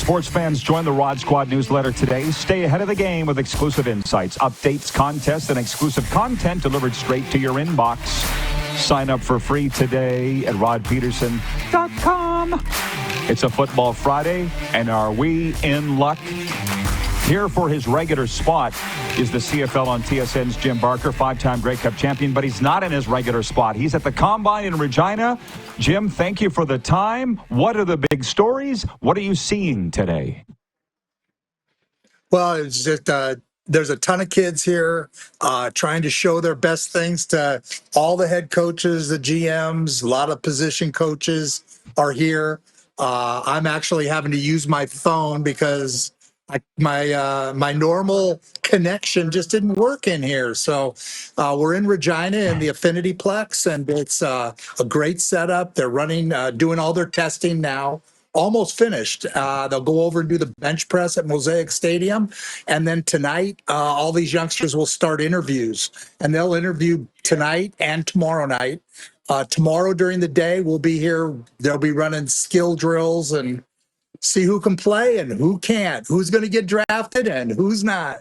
Sports fans, join the Rod Squad newsletter today. Stay ahead of the game with exclusive insights, updates, contests, and exclusive content delivered straight to your inbox. Sign up for free today at rodpeterson.com. It's a football Friday, and are we in luck? Here for his regular spot is the CFL on TSN's Jim Barker, five-time Grey Cup champion, but he's not in his regular spot. He's at the Combine in Regina. Jim, thank you for the time. What are the big stories? What are you seeing today? Well, it's just there's a ton of kids here trying to show their best things to all the head coaches, the GMs, a lot of position coaches are here. I'm actually having to use my phone because my normal connection just didn't work in here. So we're in Regina in the Affinity Plex, and it's a great setup. They're running, doing all their testing now. Almost finished. They'll go over and do the bench press at Mosaic Stadium. And then tonight, all these youngsters will start interviews. And they'll interview tonight and tomorrow night. Tomorrow during the day, we'll be here. They'll be running skill drills and see who can play and who can't, who's going to get drafted and who's not.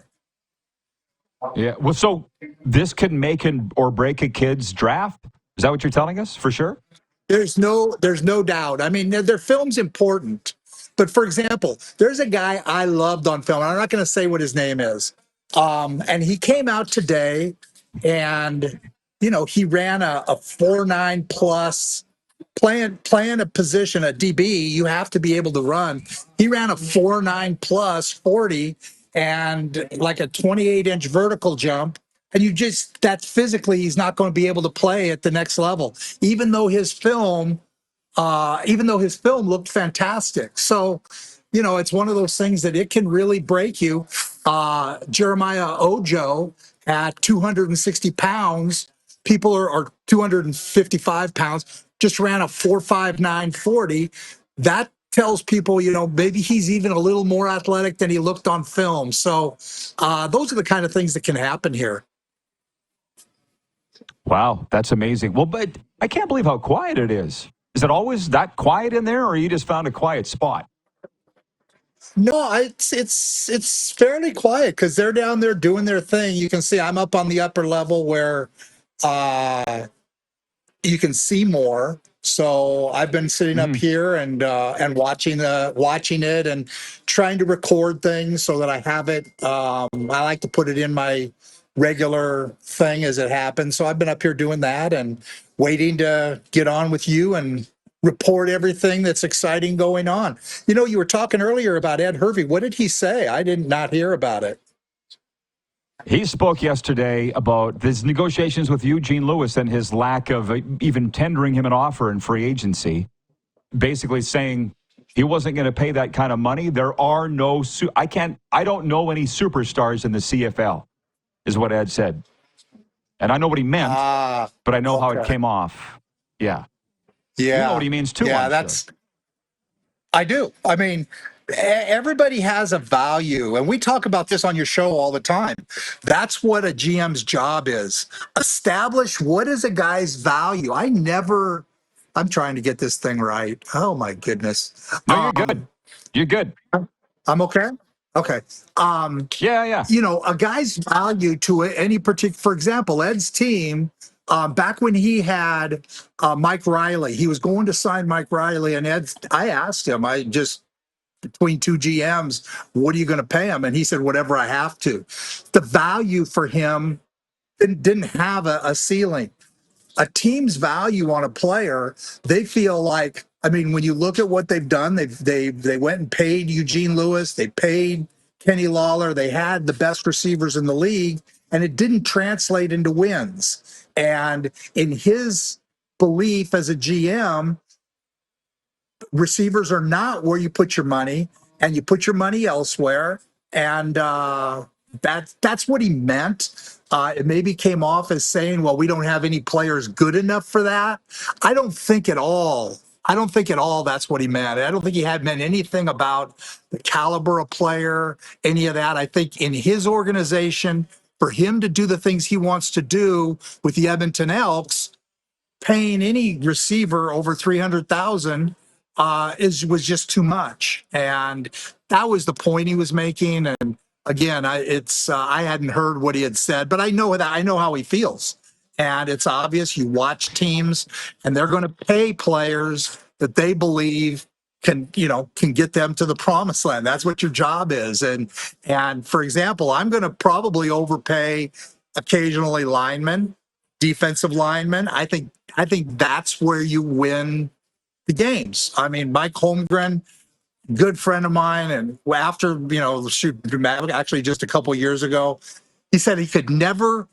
Yeah, well, so this can make or break a kid's draft? Is that what you're telling us, for sure? There's no doubt. I mean, their film's important. But for example, there's a guy I loved on film. I'm not going to say what his name is. And he came out today and, he ran a 4.9 plus. Playing a position, a DB, you have to be able to run. He ran a 4.9 plus 40 and like a 28-inch vertical jump. And that's physically, he's not going to be able to play at the next level, even though his film looked fantastic. So, it's one of those things that it can really break you. Jeremiah Ojo at 260 pounds, people are 255 pounds, just ran a 4.59 40. That tells people, maybe he's even a little more athletic than he looked on film. So those are the kind of things that can happen here. Wow, that's amazing. Well, but I can't believe how quiet it is. Is it always that quiet in there, or you just found a quiet spot? No, it's fairly quiet because they're down there doing their thing. You can see I'm up on the upper level where you can see more. So I've been sitting up here and watching it and trying to record things so that I have it. I like to put it in my regular thing as it happens. So I've been up here doing that and waiting to get on with you and report everything that's exciting going on. You were talking earlier about Ed Hervey. What did he say? I did not hear about it. He spoke yesterday about his negotiations with Eugene Lewis and his lack of even tendering him an offer in free agency, basically saying he wasn't going to pay that kind of money. There are no I don't know any superstars in the CFL, is what Ed said. And I know what he meant, but I know how it came off. Yeah. Yeah. You know what he means too. Yeah, I do. I mean, everybody has a value, and we talk about this on your show all the time. That's what a GM's job is. Establish what is a guy's value. I'm trying to get this thing right. Oh my goodness. No, you're good. You're good. I'm okay. Okay. Yeah. A guy's value to any particular, for example, Ed's team, back when he had Mike Riley, he was going to sign Mike Riley, and I asked him, between two GMs, what are you going to pay him? And he said, whatever I have to. The value for him didn't have a ceiling. A team's value on a player, they feel like, when you look at what they've done, they went and paid Eugene Lewis, they paid Kenny Lawler, they had the best receivers in the league, and it didn't translate into wins. And in his belief as a GM, receivers are not where you put your money, and you put your money elsewhere. And that's what he meant. It maybe came off as saying, well, we don't have any players good enough for that. I don't think at all that's what he meant. I don't think he had meant anything about the caliber of player, any of that. I think in his organization, for him to do the things he wants to do with the Edmonton Elks, paying any receiver over $300,000 was just too much, and that was the point he was making. And again, I hadn't heard what he had said, but I know how he feels, and it's obvious. You watch teams, and they're going to pay players that they believe can get them to the promised land. That's what your job is. And for example, I'm going to probably overpay occasionally linemen, defensive linemen. I think that's where you win the games. I mean, Mike Holmgren, good friend of mine, and after shoot, actually just a couple years ago, he said he could never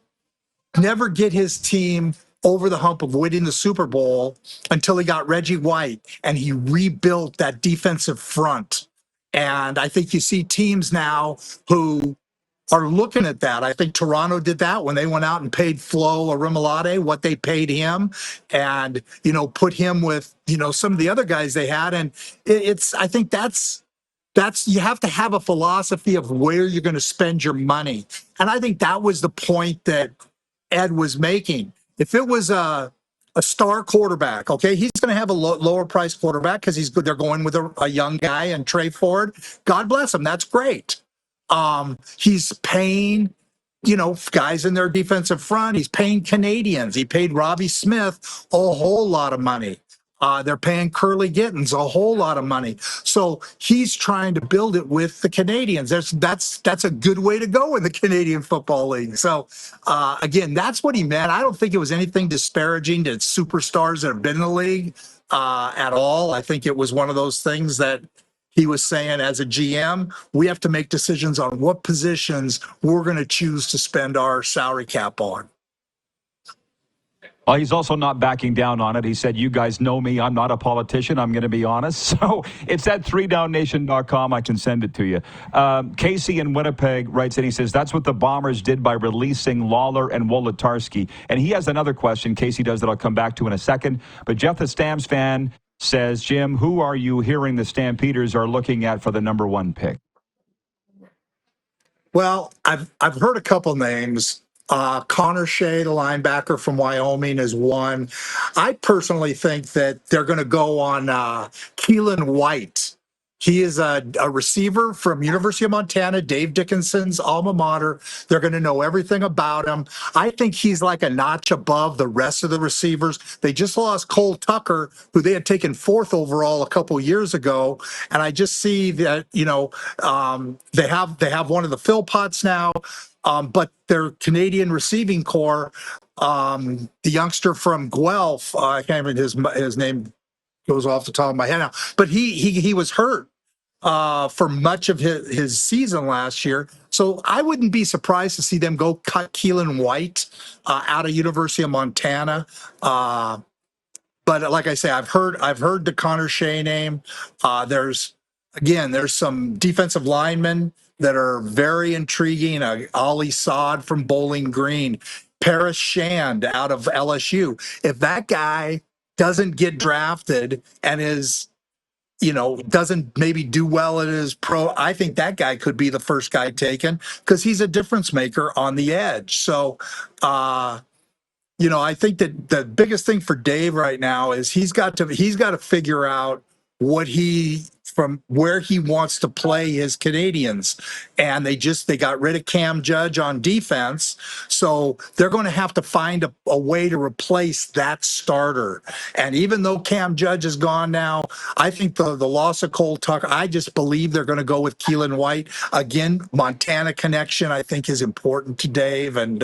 get his team over the hump of winning the Super Bowl until he got Reggie White and he rebuilt that defensive front. And I think you see teams now who are looking at that. I think Toronto did that when they went out and paid Flo Arimolade what they paid him, and put him with some of the other guys they had. And I think that's you have to have a philosophy of where you're going to spend your money. And I think that was the point that Ed was making. If it was a star quarterback, okay, he's going to have a lower price quarterback because he's good. They're going with a young guy and Trey Ford. God bless him. That's great. He's paying, guys in their defensive front. He's paying Canadians. He paid Robbie Smith a whole lot of money. They're paying Curly Gittins a whole lot of money. So he's trying to build it with the Canadians. That's a good way to go in the Canadian Football League. So again, that's what he meant. I don't think it was anything disparaging to superstars that have been in the league at all. I think it was one of those things that he was saying, as a GM, we have to make decisions on what positions we're going to choose to spend our salary cap on. Well, he's also not backing down on it. He said, you guys know me. I'm not a politician. I'm going to be honest. So it's at 3downnation.com. I can send it to you. Casey in Winnipeg writes in. He says, that's what the Bombers did by releasing Lawler and Wolodarski. And he has another question. Casey does that I'll come back to in a second. But Jeff, the Stamps fan, says, Jim, who are you hearing the Stampeders are looking at for the number 1 pick? Well, I've heard a couple names. Connor Shea, the linebacker from Wyoming, is one. I personally think that they're going to go on Keelan White. He is a receiver from University of Montana, Dave Dickinson's alma mater. They're going to know everything about him. I think he's like a notch above the rest of the receivers. They just lost Cole Tucker, who they had taken 4th overall a couple years ago, and I just see that they have one of the Philpotts now, but their Canadian receiving core, the youngster from Guelph, I can't remember his name. Goes off the top of my head now, but he was hurt for much of his season last year. So I wouldn't be surprised to see them go cut Keelan White out of University of Montana. But like I say, I've heard the Connor Shea name. There's some defensive linemen that are very intriguing. Ollie Sod from Bowling Green, Paris Shand out of LSU. If that guy doesn't get drafted and doesn't maybe do well at his pro, I think that guy could be the first guy taken because he's a difference maker on the edge. So, I think that the biggest thing for Dave right now is he's got to figure out from where he wants to play his Canadians. And they got rid of Cam Judge on defense. So they're going to have to find a way to replace that starter. And even though Cam Judge is gone now, I think the loss of Cole Tucker, I just believe they're going to go with Keelan White. Again, Montana connection, I think, is important to Dave. And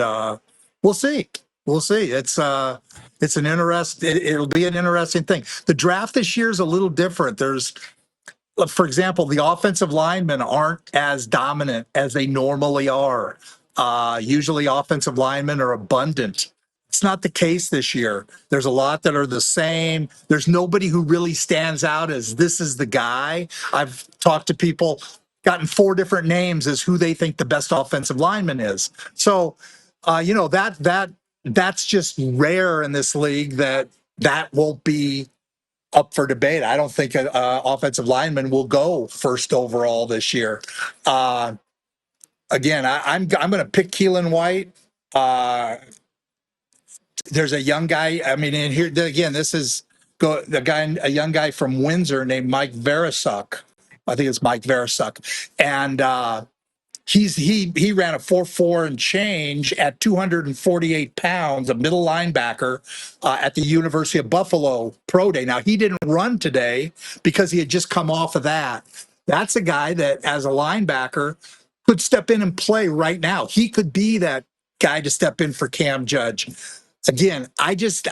we'll see. We'll see. It'll be an interesting thing. The draft this year is a little different. For example, the offensive linemen aren't as dominant as they normally are. Usually offensive linemen are abundant. It's not the case this year. There's a lot that are the same. There's nobody who really stands out as this is the guy. I've talked to people, gotten 4 different names as who they think the best offensive lineman is. So, that's just rare in this league that won't be up for debate. I don't think an offensive lineman will go first overall this year. Again, I'm going to pick Keelan White. There's a young guy. I mean, and here again, this is a young guy from Windsor named Mike Verisuk. I think it's Mike Verisuk. And he ran a 4.4 and change at 248 pounds, a middle linebacker at the University of Buffalo Pro Day. Now, he didn't run today because he had just come off of that. That's a guy that, as a linebacker, could step in and play right now. He could be that guy to step in for Cam Judge. Again, I just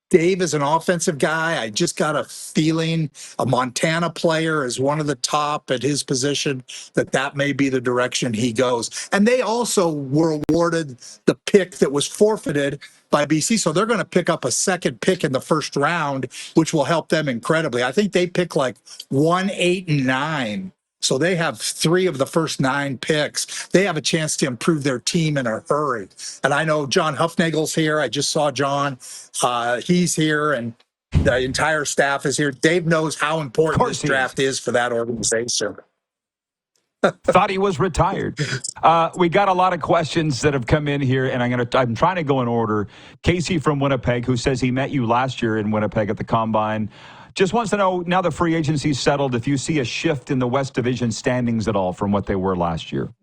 Dave is an offensive guy. I just got a feeling a Montana player is one of the top at his position, that may be the direction he goes. And they also were awarded the pick that was forfeited by BC. So they're going to pick up a second pick in the first round, which will help them incredibly. I think they pick like 1, 8, and 9. So they have 3 of the first 9 picks. They have a chance to improve their team in a hurry. And I know John Huffnagel's here. I just saw John. He's here, and the entire staff is here. Dave knows how important this draft is for that organization. Thought he was retired. We got a lot of questions that have come in here, and I'm trying to go in order. Casey from Winnipeg, who says he met you last year in Winnipeg at the Combine, just wants to know, now the free agency's settled, if you see a shift in the West Division standings at all from what they were last year.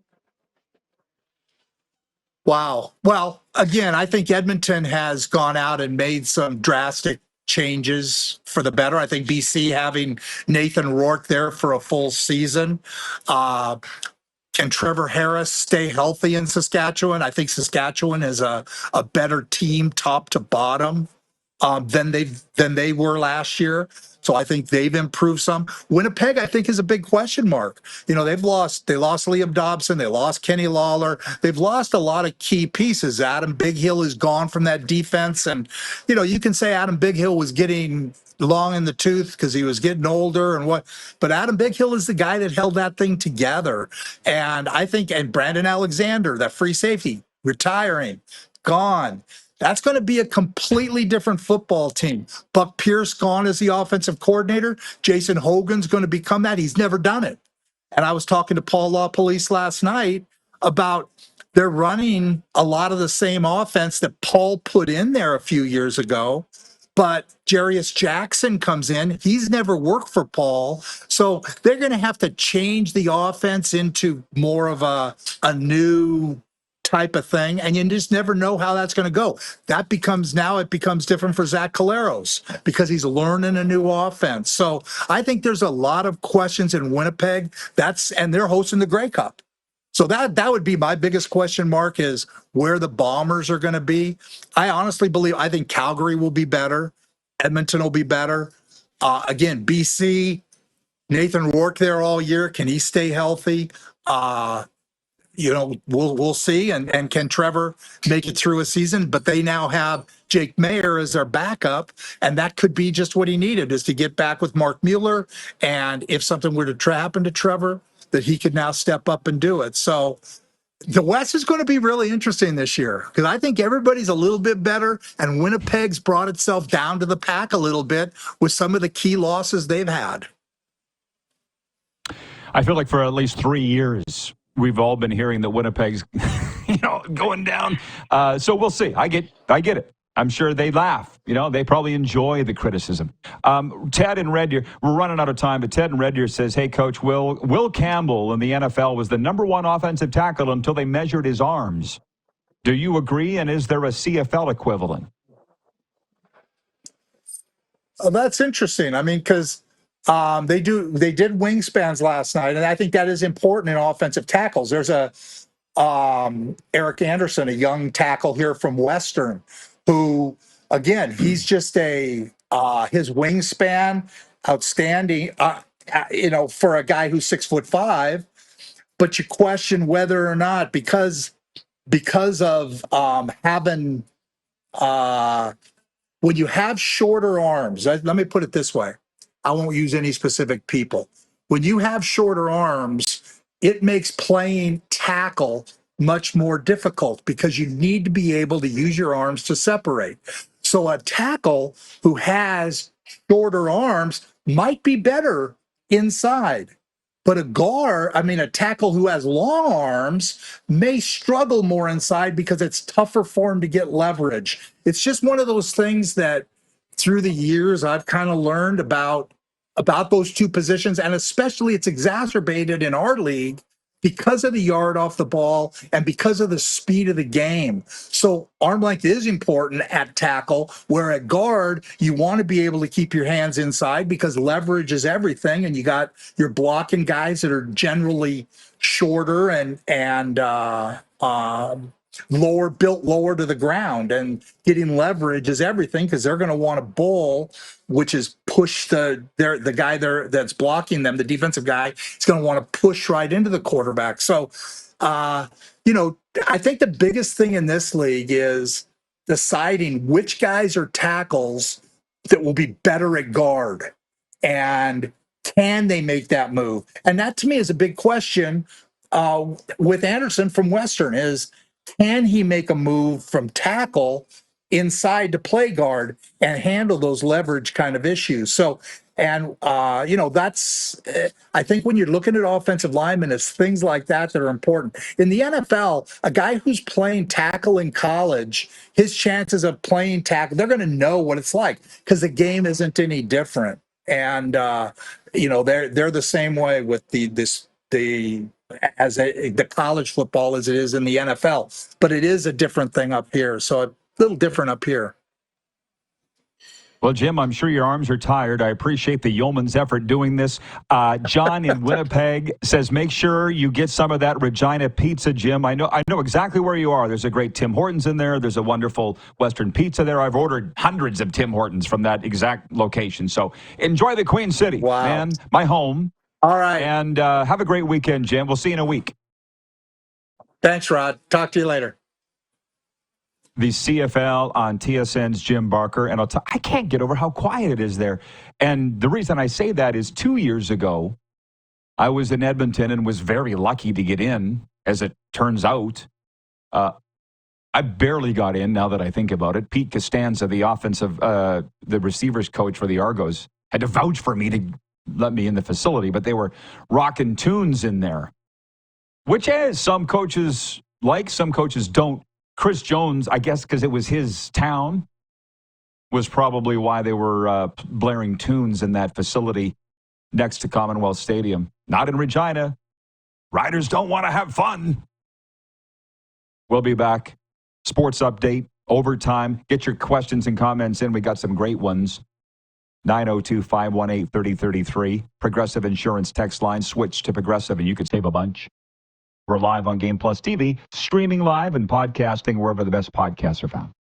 Wow. Well, again, I think Edmonton has gone out and made some drastic changes for the better. I think BC having Nathan Rourke there for a full season. Can Trevor Harris stay healthy in Saskatchewan? I think Saskatchewan is a better team top to bottom than they were last year. So I think they've improved some. Winnipeg, I think, is a big question mark. You know, they lost Liam Dobson, they lost Kenny Lawler, they've lost a lot of key pieces. Adam Bighill is gone from that defense, and you know, you can say Adam Bighill was getting long in the tooth because he was getting older but Adam Bighill is the guy that held that thing together. And I think, and Brandon Alexander, that free safety, retiring, gone. That's going to be a completely different football team. Buck Pierce gone as the offensive coordinator. Jason Hogan's going to become that. He's never done it. And I was talking to Paul LaPolice last night about they're running a lot of the same offense that Paul put in there a few years ago. But Jarius Jackson comes in. He's never worked for Paul. So they're going to have to change the offense into more of a new type of thing, and you just never know how that's going to go. It becomes different for Zach Caleros because he's learning a new offense. So I think there's a lot of questions in Winnipeg. And they're hosting the Grey Cup. So that would be my biggest question mark, is where the Bombers are going to be. I think Calgary will be better. Edmonton will be better. Again, BC, Nathan Rourke there all year. Can he stay healthy? You know, we'll see. And can Trevor make it through a season? But they now have Jake Mayer as their backup, and that could be just what he needed, is to get back with Mark Mueller. And if something were to happen to Trevor, that he could now step up and do it. So the West is going to be really interesting this year, because I think everybody's a little bit better, and Winnipeg's brought itself down to the pack a little bit with some of the key losses they've had. I feel like for at least 3 years, we've all been hearing that Winnipeg's, going down. So we'll see. I get it. I'm sure they laugh. They probably enjoy the criticism. Ted in Red Deer, we're running out of time, but Ted in Red Deer says, hey, Coach, Will Campbell in the NFL was the number 1 offensive tackle until they measured his arms. Do you agree? And is there a CFL equivalent? That's interesting. I mean, because they did wingspans last night, and I think that is important in offensive tackles. There's Eric Anderson, a young tackle here from Western, who, again, he's just his wingspan, outstanding, for a guy who's 6'5", but you question whether or not, because of having, when you have shorter arms, let me put it this way. I won't use any specific people. When you have shorter arms, it makes playing tackle much more difficult, because you need to be able to use your arms to separate. So a tackle who has shorter arms might be better inside. But a tackle who has long arms may struggle more inside, because it's tougher for him to get leverage. It's just one of those things that through the years, I've kind of learned about those two positions, and especially it's exacerbated in our league because of the yard off the ball and because of the speed of the game. So arm length is important at tackle, where at guard, you want to be able to keep your hands inside because leverage is everything. And you're blocking guys that are generally shorter and built lower to the ground, and getting leverage is everything because they're going to want to bull, which is push the guy there that's blocking them. The defensive guy is going to want to push right into the quarterback. So, I think the biggest thing in this league is deciding which guys are tackles that will be better at guard, and can they make that move? And that to me is a big question with Anderson from Western is, can he make a move from tackle inside to play guard and handle those leverage kind of issues? So, and that's, I think when you're looking at offensive linemen, it's things like that that are important. In the NFL, a guy who's playing tackle in college, his chances of playing tackle, they're going to know what it's like because the game isn't any different. And, they're the same way with the college football as it is in the NFL, but it is a different thing up here. So a little different up here. Well, Jim, I'm sure your arms are tired. I appreciate the yeoman's effort doing this. John in Winnipeg says, make sure you get some of that Regina pizza, Jim. I know exactly where you are. There's a great Tim Hortons in there. There's a wonderful Western pizza there. I've ordered hundreds of Tim Hortons from that exact location. So enjoy the Queen City, man, my home. All right. And have a great weekend, Jim. We'll see you in a week. Thanks, Rod. Talk to you later. The CFL on TSN's Jim Barker, and I can't get over how quiet it is there. And the reason I say that is 2 years ago, I was in Edmonton and was very lucky to get in, as it turns out. I barely got in, now that I think about it. Pete Costanza, the the receivers coach for the Argos, had to vouch for me to let me in the facility, but they were rocking tunes in there, which is some coaches like, some coaches don't. Chris Jones, I guess because it was his town, was probably why they were blaring tunes in that facility next to Commonwealth Stadium. Not in Regina. Riders don't want to have fun. We'll be back. Sports update, overtime. Get your questions and comments in. We got some great ones. 902-518-3033. Progressive Insurance text line. Switch to Progressive and you could save a bunch. We're live on Game Plus TV, streaming live and podcasting wherever the best podcasts are found.